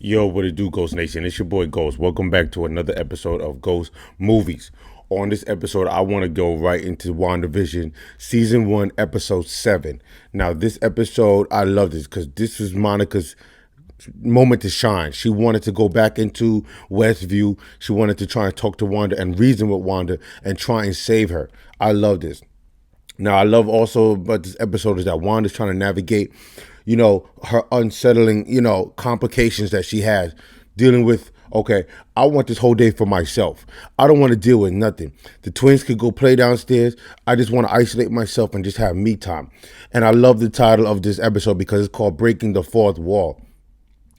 Yo, what it do, Ghost Nation? It's your boy Ghost. Welcome back to another episode of Ghost Movies. On this episode, I want to go right into WandaVision Season 1, Episode 7. Now, this episode, I love this because this was Monica's moment to shine. She wanted to go back into Westview. She wanted to try and talk to Wanda and reason with Wanda and try and save her. I love this. Now, I love also about this episode is that Wanda's trying to navigate, her unsettling, complications that she has dealing with. Okay, I want this whole day for myself. I don't want to deal with nothing. The twins could go play downstairs. I just want to isolate myself and just have me time. And I love the title of this episode because it's called Breaking the Fourth Wall.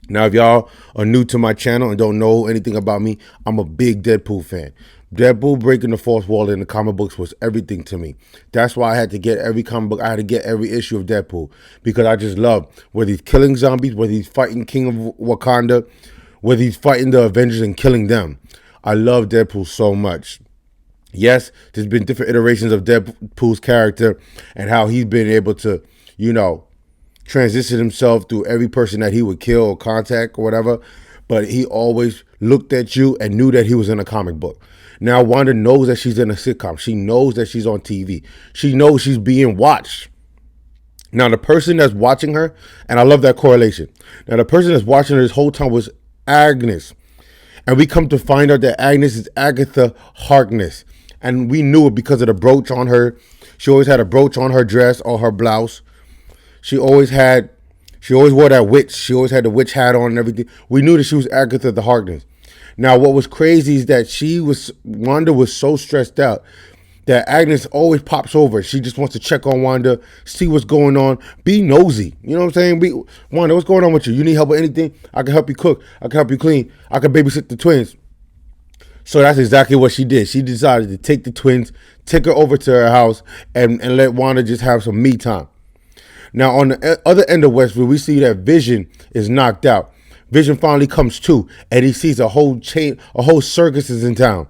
Now, if y'all are new to my channel and don't know anything about me, I'm a big Deadpool fan. Deadpool breaking the fourth wall in the comic books was everything to me. That's why I had to get every comic book. I had to get every issue of Deadpool because I just love whether he's killing zombies, whether he's fighting King of Wakanda, whether he's fighting the Avengers and killing them. I love Deadpool so much. Yes, there's been different iterations of Deadpool's character and how he's been able to, transition himself through every person that he would kill or contact or whatever. But he always looked at you and knew that he was in a comic book. Now, Wanda knows that she's in a sitcom. She knows that she's on TV. She knows she's being watched. Now, the person that's watching her, and I love that correlation. Now, the person that's watching her this whole time was Agnes. And we come to find out that Agnes is Agatha Harkness. And we knew it because of the brooch on her. She always had a brooch on her dress or her blouse. She always wore that witch. She always had the witch hat on and everything. We knew that she was Agatha the Harkness. Now, what was crazy is that Wanda was so stressed out that Agnes always pops over. She just wants to check on Wanda, see what's going on, be nosy. You know what I'm saying? Wanda, what's going on with you? You need help with anything? I can help you cook. I can help you clean. I can babysit the twins. So that's exactly what she did. She decided to take the twins, take her over to her house, and let Wanda just have some me time. Now, on the other end of Westview, we see that Vision is knocked out. Vision finally comes to, and he sees a whole circus is in town.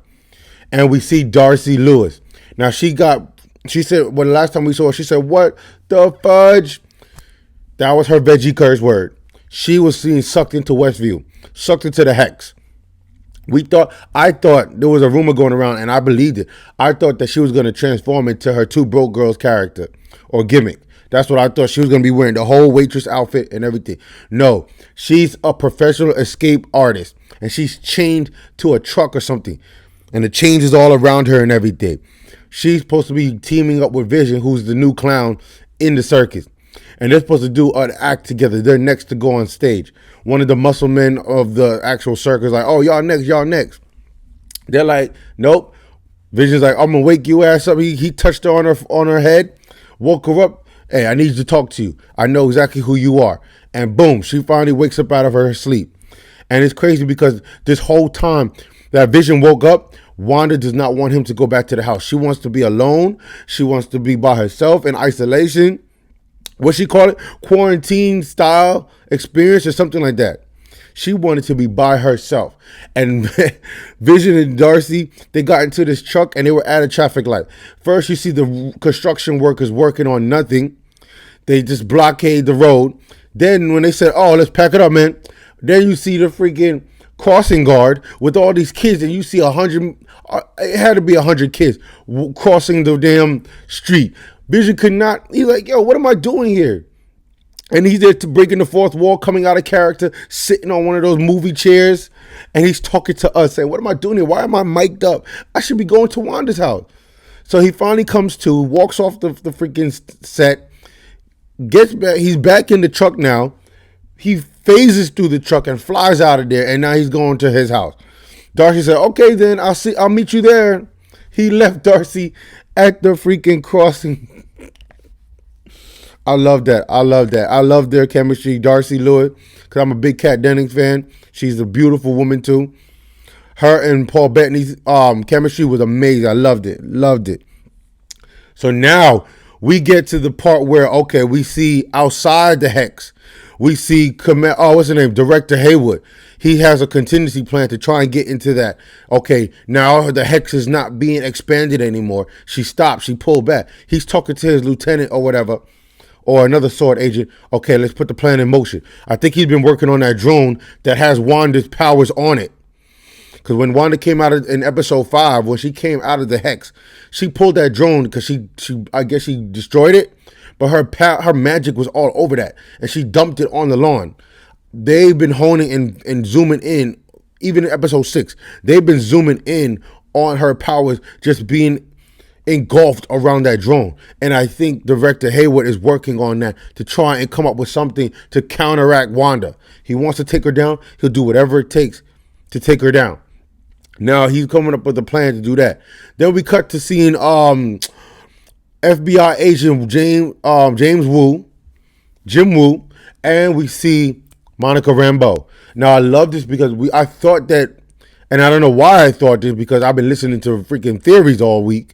And we see Darcy Lewis. Now, she said, the last time we saw her, she said, "What the fudge?" That was her veggie curse word. She was seen sucked into Westview, sucked into the hex. I thought there was a rumor going around, and I believed it. I thought that she was going to transform into her Two Broke Girls character or gimmick. That's what I thought. She was going to be wearing the whole waitress outfit and everything. No, she's a professional escape artist, and she's chained to a truck or something, and the chains is all around her and everything. She's supposed to be teaming up with Vision, who's the new clown in the circus, and they're supposed to do an act together. They're next to go on stage. One of the muscle men of the actual circus like, "Oh, y'all next." They're like, "Nope." Vision's like, "I'm gonna wake you ass up." He touched her on her head, woke her up. "Hey, I need to talk to you. I know exactly who you are." And boom, she finally wakes up out of her sleep. And it's crazy because this whole time that Vision woke up, Wanda does not want him to go back to the house. She wants to be alone. She wants to be by herself in isolation. What she call it? Quarantine style experience or something like that. She wanted to be by herself. And Vision and Darcy, they got into this truck and they were at a traffic light. First, you see the construction workers working on nothing. They just blockade the road. Then when they said, "Oh, let's pack it up, man," then you see the freaking crossing guard with all these kids, and you see 100, it had to be 100 kids crossing the damn street. Vision could not, he's like, "Yo, what am I doing here?" And he's there to breaking the fourth wall, coming out of character, sitting on one of those movie chairs. And he's talking to us, saying, "What am I doing here? Why am I mic'd up? I should be going to Wanda's house." So he finally comes to, walks off the freaking set, gets back. He's back in the truck now. He phases through the truck and flies out of there. And now he's going to his house. Darcy said, "Okay, then I'll meet you there." He left Darcy at the freaking crossing. I love that. I love their chemistry. Darcy Lewis, because I'm a big Kat Dennings fan. She's a beautiful woman too. Her and Paul Bettany's chemistry was amazing. I loved it. So now we get to the part where, okay, we see outside the hex. We see, what's her name? Director Haywood. He has a contingency plan to try and get into that. Okay, now the hex is not being expanded anymore. She stopped. She pulled back. He's talking to his lieutenant or whatever, or another sword agent, okay, let's put the plan in motion. I think he's been working on that drone that has Wanda's powers on it. Because when Wanda came out in episode 5, when she came out of the Hex, she pulled that drone because she I guess she destroyed it, but her magic was all over that, and she dumped it on the lawn. They've been honing and zooming in, even in episode 6. They've been zooming in on her powers just being engulfed around that drone. And I think Director Hayward is working on that to try and come up with something to counteract Wanda. He wants to take her down. He'll do whatever it takes to take her down. Now he's coming up with a plan to do that. Then we cut to seeing FBI agent Jim Woo, and we see Monica Rambeau. Now I love this because I thought that, and I don't know why I thought this because I've been listening to freaking theories all week,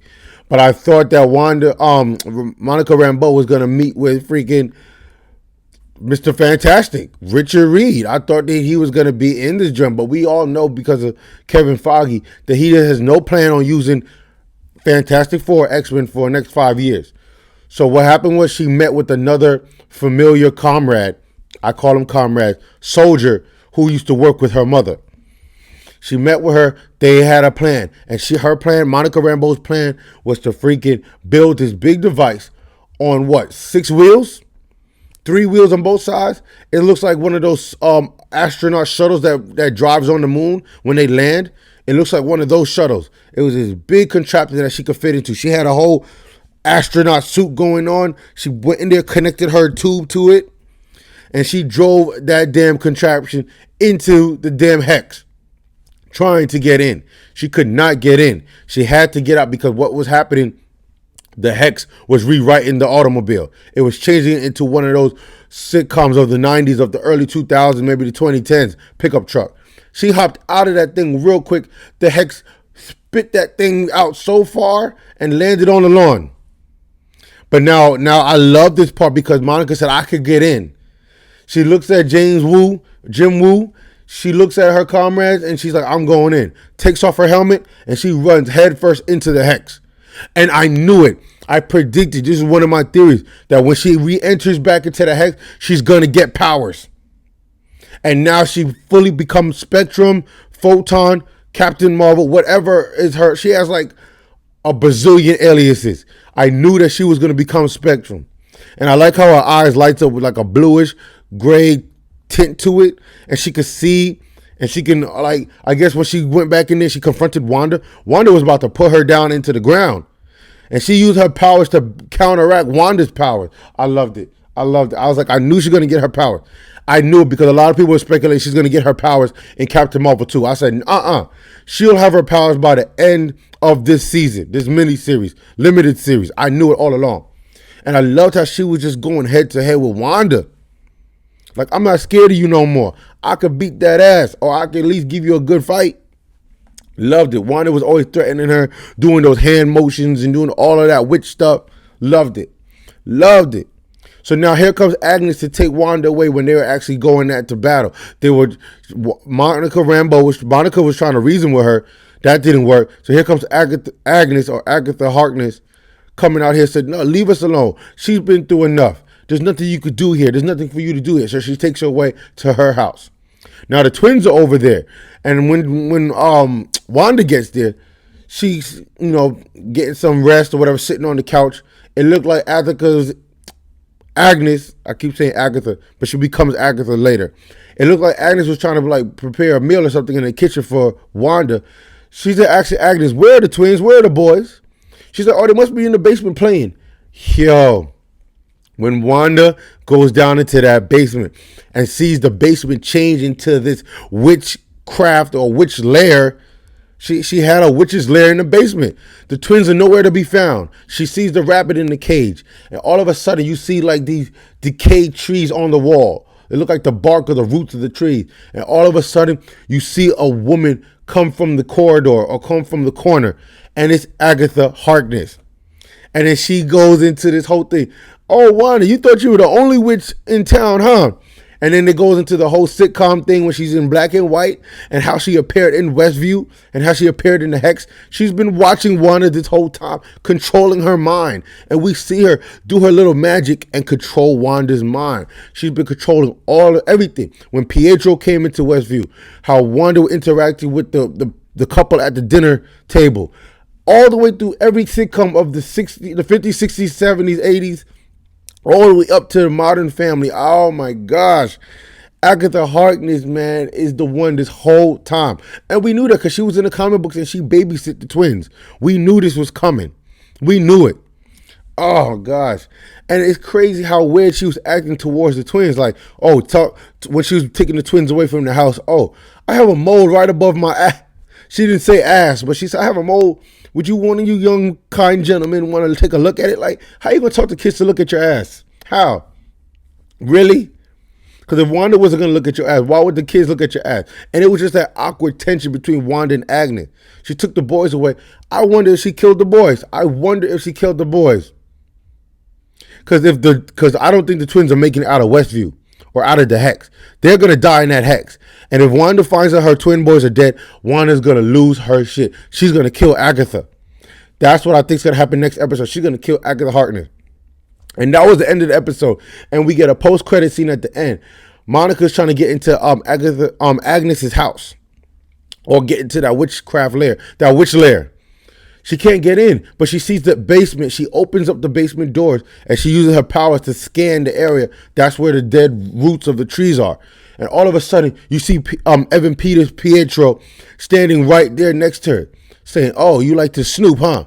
but I thought that Monica Rambeau was gonna meet with freaking Mr. Fantastic, Richard Reed. I thought that he was going to be in this jump, but we all know because of Kevin Feige that he has no plan on using Fantastic Four, X-Men for the next 5 years. So what happened was she met with another familiar comrade, I call him comrade, soldier, who used to work with her mother. She met with her, they had a plan, and her plan, Monica Rambeau's plan, was to freaking build this big device on what, 6 wheels? 3 wheels on both sides. It looks like one of those astronaut shuttles that drives on the moon when they land. It looks like one of those shuttles. It was this big contraption that she could fit into. She had a whole astronaut suit going on. She went in there, connected her tube to it, and she drove that damn contraption into the damn Hex, trying to get in. She could not get in. She had to get out because what was happening, the Hex was rewriting the automobile. It was changing it into one of those sitcoms of the 90s, of the early 2000s, maybe the 2010s, pickup truck. She hopped out of that thing real quick. The Hex spit that thing out so far and landed on the lawn. But now I love this part because Monica said, I could get in. She looks at Jim Woo. She looks at her comrades and she's like, I'm going in. Takes off her helmet and she runs headfirst into the Hex. And I knew it. I predicted, this is one of my theories, that when she re-enters back into the Hex, she's going to get powers. And now she fully becomes Spectrum, Photon, Captain Marvel, whatever is her. She has like a bazillion aliases. I knew that she was going to become Spectrum. And I like how her eyes lights up with like a bluish gray tint to it. And she could see. And she can, like, I guess when she went back in there, she confronted Wanda. Wanda was about to put her down into the ground. And she used her powers to counteract Wanda's powers. I loved it. I was like, I knew she was going to get her powers. I knew it because a lot of people were speculating she's going to get her powers in Captain Marvel 2. I said, she'll have her powers by the end of this season, this mini-series, limited series. I knew it all along. And I loved how she was just going head to head with Wanda. Like, I'm not scared of you no more. I could beat that ass, or I could at least give you a good fight. Loved it. Wanda was always threatening her, doing those hand motions and doing all of that witch stuff. Loved it. So now here comes Agnes to take Wanda away when they were actually going to battle. Monica was trying to reason with her. That didn't work. So here comes Agatha Harkness coming out here, said, no, leave us alone. She's been through enough. There's nothing you could do here. There's nothing for you to do here. So she takes her away to her house. Now the twins are over there. And when Wanda gets there, she's, getting some rest or whatever, sitting on the couch. It looked like Agnes, I keep saying Agatha, but she becomes Agatha later. It looked like Agnes was trying to prepare a meal or something in the kitchen for Wanda. She said, actually, Agnes, where are the twins? Where are the boys? She said, oh, they must be in the basement playing. Yo. When Wanda goes down into that basement and sees the basement change into this witchcraft or witch lair, she had a witch's lair in the basement. The twins are nowhere to be found. She sees the rabbit in the cage. And all of a sudden you see like these decayed trees on the wall. They look like the bark or the roots of the trees. And all of a sudden you see a woman come from the corridor or come from the corner. And it's Agatha Harkness. And then she goes into this whole thing. Oh, Wanda, you thought you were the only witch in town, huh? And then it goes into the whole sitcom thing when she's in black and white and how she appeared in Westview and how she appeared in the Hex. She's been watching Wanda this whole time, controlling her mind. And we see her do her little magic and control Wanda's mind. She's been controlling everything. When Pietro came into Westview, how Wanda interacted with the couple at the dinner table. All the way through every sitcom of the 50s, 60s, 70s, 80s, all the way up to the Modern Family. Oh my gosh. Agatha Harkness, man, is the one this whole time. And we knew that because she was in the comic books and she babysit the twins. We knew this was coming. We knew it. Oh gosh. And it's crazy how weird she was acting towards the twins. Like, oh, when she was taking the twins away from the house. Oh, I have a mole right above my ass. She didn't say ass, but she said, I have a mole. Would you, one of you young, kind gentlemen, want to take a look at it? Like, how you going to talk to kids to look at your ass? How? Really? Because if Wanda wasn't going to look at your ass, why would the kids look at your ass? And it was just that awkward tension between Wanda and Agnes. She took the boys away. I wonder if she killed the boys. Because I don't think the twins are making it out of Westview or out of the Hex. They're going to die in that Hex. And if Wanda finds out her twin boys are dead, Wanda's going to lose her shit. She's going to kill Agatha. That's what I think's going to happen next episode. She's going to kill Agatha Harkness. And that was the end of the episode. And we get a post-credit scene at the end. Monica's trying to get into Agnes's house. Or get into that witch lair. She can't get in, but she sees the basement. She opens up the basement doors and she uses her powers to scan the area. That's where the dead roots of the trees are. And all of a sudden, you see Evan Peters Pietro standing right there next to her, saying, oh, you like to snoop, huh?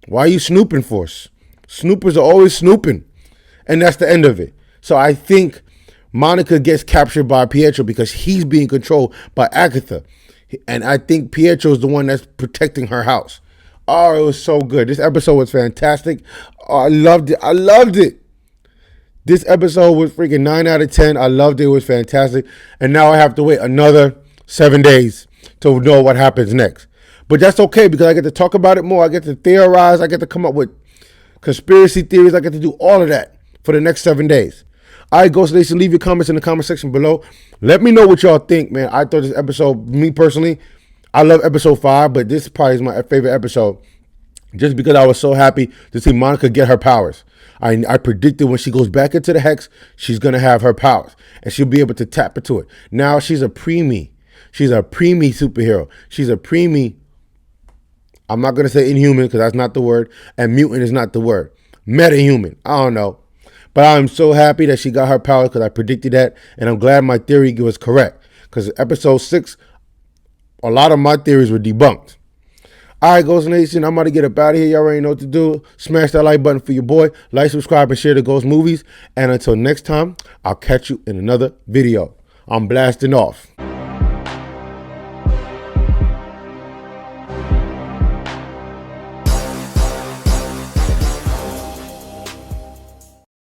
Why are you snooping for us? Snoopers are always snooping. And that's the end of it. So I think Monica gets captured by Pietro because he's being controlled by Agatha. And I think Pietro's the one that's protecting her house. Oh, it was so good. This episode was fantastic. Oh, I loved it. This episode was freaking 9 out of 10. I loved it. It was fantastic. And now I have to wait another 7 days to know what happens next. But that's okay because I get to talk about it more. I get to theorize. I get to come up with conspiracy theories. I get to do all of that for the next 7 days. All right, Ghost Nation, leave your comments in the comment section below. Let me know what y'all think, man. I thought this episode, me personally, I love episode 5, but this probably is my favorite episode just because I was so happy to see Monica get her powers. I predicted when she goes back into the Hex, she's going to have her powers and she'll be able to tap into it. Now she's a preemie. She's a preemie superhero. She's a preemie. I'm not going to say inhuman because that's not the word. And mutant is not the word. Metahuman. I don't know. But I'm so happy that she got her powers because I predicted that. And I'm glad my theory was correct. Because episode 6, a lot of my theories were debunked. All right, Ghost Nation, I'm about to get up out of here. Y'all already know what to do. Smash that like button for your boy. Like, subscribe, and share the Ghost Movies. And until next time, I'll catch you in another video. I'm blasting off.